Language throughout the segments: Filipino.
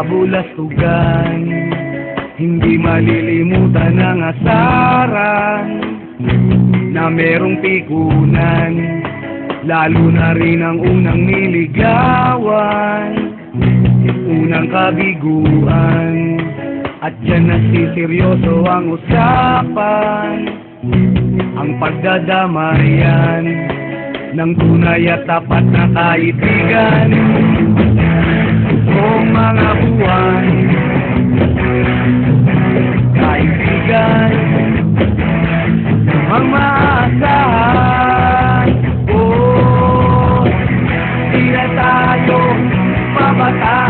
kabulastugan. Hindi malilimutan ang asaran na merong pikunan, lalo na rin ang unang niligawan, unang kabiguan. At dyan nasiseryoso ang usapan, ang pagdadamayan ng tunay at tapat na kaibigan. O mga buwan, kaibigan, ang maasahan. Oh, di na tayo mabata,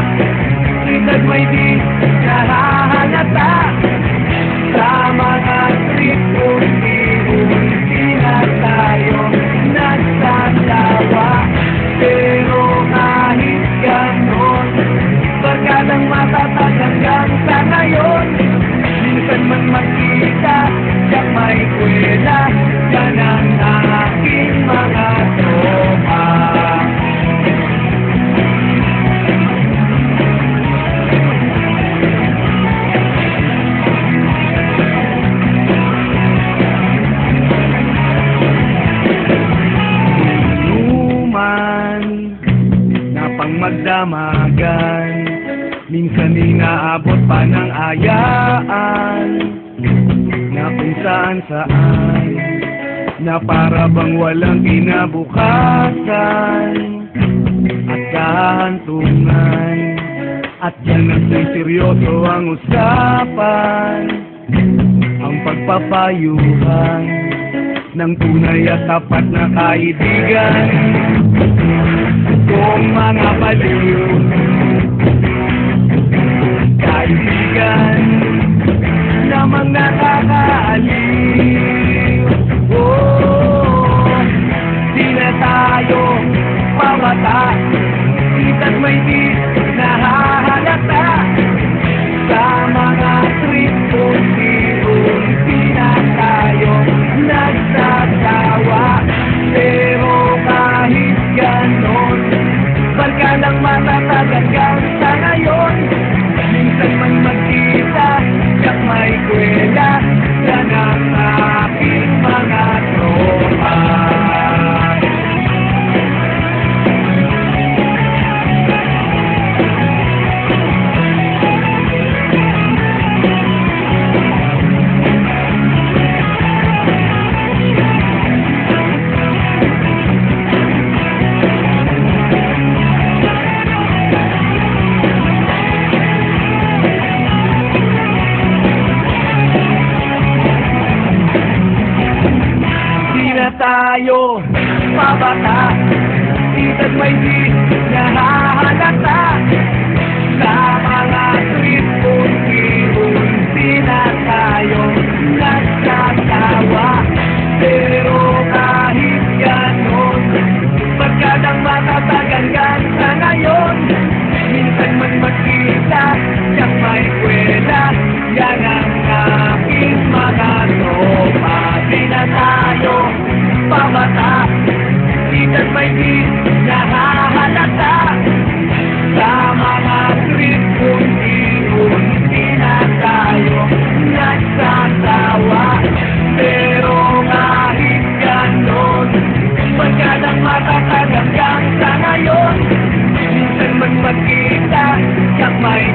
ito't may di nahahalata sa mga tripong di na tayo nagsasawa. Pero kahit ganon, barkadang matatag hanggang sa ngayon. Minsan man magkita, siya may kwela, yan ang aking mga tropa. Magdamagan, minsan inaabot pa ng ayaan, na kung saan na para bang walang kinabukasan at kahantungan. At yan ang seryoso ang usapan, ang pagpapayuhan ng tunay at tapat na kaibigan. Kung mga baliw, kaibigan, namang nakakaaliw. Oh, di na tayo pamata, ita't may di nahahalata sa mga tripong di na tayo nagsasawa. Pero kahit ganon, barkadang matatag hanggang sa ngayon. Minsan man magkita, siyak may kwela, yan ang aking mga tropa. Tayo pabata, ito't may di nahahalata sa mga tripong di na tayo nagsasawa. Pero kahit ganon, barkadang matatag hanggang sa ngayon. Minsan man magkita, siyak may kwela, yan ang aking mga tropa. Di na tayo pabata, ito't may di nahahalata sa mga tripong di na tayo nagsasawa. Pero kahit ganon, barkadang matatag hanggang sa ngayon. Minsan man magkita, siyak may